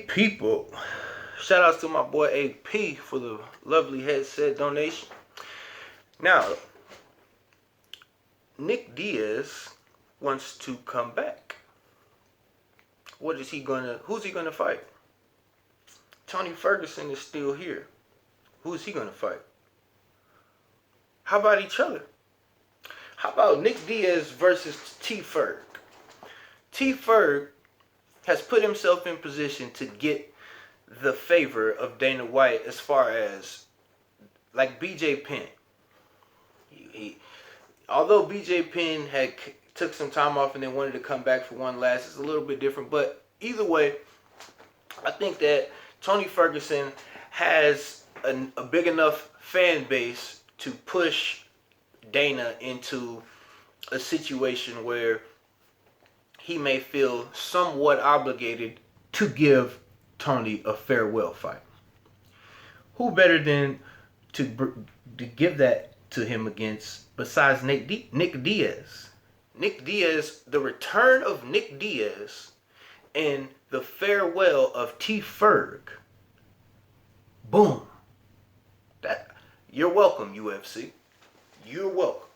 People. Shout outs to my boy AP for the lovely headset donation. Now, Nick Diaz wants to come back. Who's he gonna fight? Tony Ferguson is still here. Who's he gonna fight? How about each other? How about Nick Diaz versus T Ferg? T Ferg has put himself in position to get the favor of Dana White as far as like BJ Penn. Although BJ Penn had took some time off and then wanted to come back for one last, it's a little bit different. But either way, I think that Tony Ferguson has a big enough fan base to push Dana into a situation where he may feel somewhat obligated to give Tony a farewell fight. Who better than to give that to him against besides Nick Diaz? Nick Diaz, the return of Nick Diaz and the farewell of T Ferg. Boom. You're welcome, UFC. You're welcome.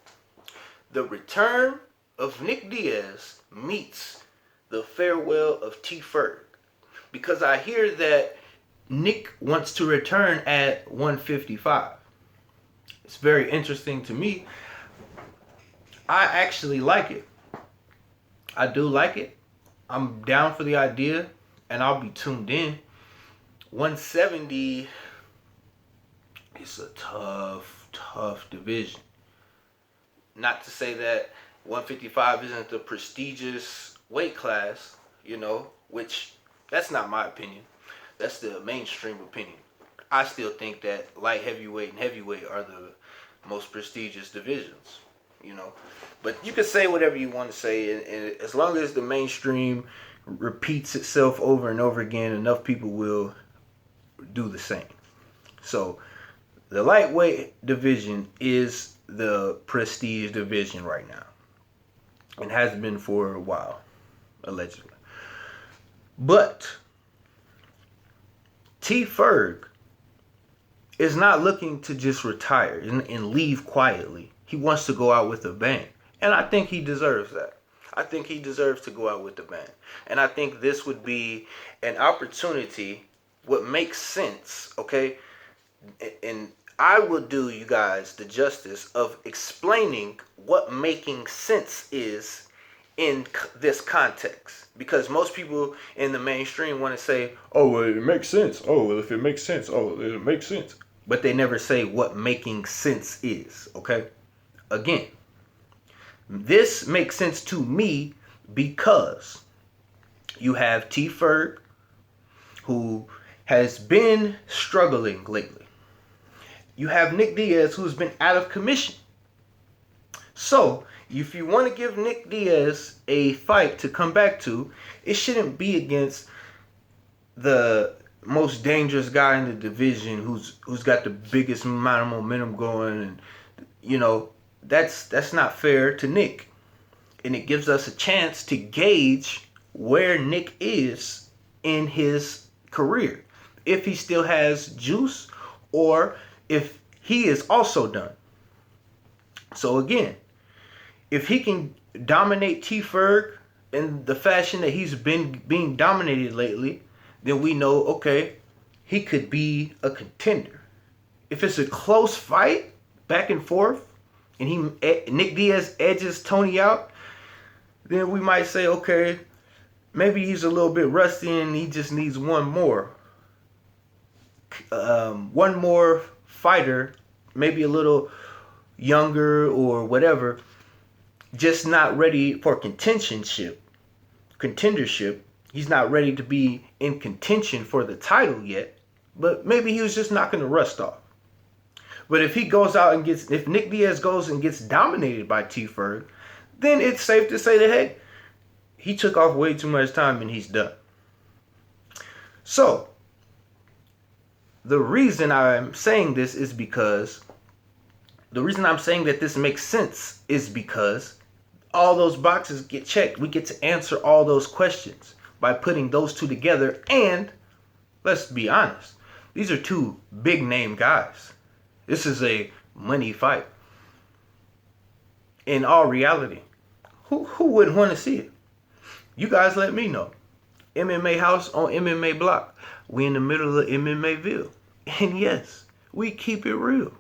The return of Nick Diaz meets the farewell of T Ferg. Because I hear that Nick wants to return at 155. It's very interesting to me. I actually like it. I do like it. I'm down for the idea, and I'll be tuned in. 170 is a tough division. Not to say that 155 isn't the prestigious weight class, which that's not my opinion. That's the mainstream opinion. I still think that light heavyweight and heavyweight are the most prestigious divisions, But you can say whatever you want to say, and as long as the mainstream repeats itself over and over again, enough people will do the same. So the lightweight division is the prestige division right now, and has been for a while, allegedly. But T Ferg is not looking to just retire and leave quietly. He wants to go out with a bang. And I think he deserves that. I think he deserves to go out with a bang. And I think this would be an opportunity, what makes sense, okay? And I will do you guys the justice of explaining what making sense is in this context. Because most people in the mainstream want to say, oh, well, it makes sense. Oh, well, if it makes sense, oh, it makes sense. But they never say what making sense is, okay? Again, this makes sense to me because you have T Ferg, who has been struggling lately. You have Nick Diaz, who's been out of commission. So, if you want to give Nick Diaz a fight to come back to, it shouldn't be against the most dangerous guy in the division who's got the biggest amount of momentum going, and that's not fair to Nick. And it gives us a chance to gauge where Nick is in his career. If he still has juice or if he is also done. So again, if he can dominate T Ferg in the fashion that he's been being dominated lately, then we know, okay, he could be a contender. If it's a close fight, back and forth, and Nick Diaz edges Tony out, then we might say, okay, maybe he's a little bit rusty and he just needs one more fighter, maybe a little younger or whatever, just not ready for contendership. He's not ready to be in contention for the title yet, but maybe he was just knocking the rust off. But if if Nick Diaz goes and gets dominated by T Ferg, then it's safe to say that, hey, he took off way too much time and he's done. So, the reason I'm saying this is because, the reason I'm saying that this makes sense is because all those boxes get checked. We get to answer all those questions. by putting those two together. And let's be honest, these are two big name guys. This is a money fight. In all reality, who wouldn't want to see it? You guys let me know. MMA House on MMA Block. We in the middle of MMAville. And yes, we keep it real.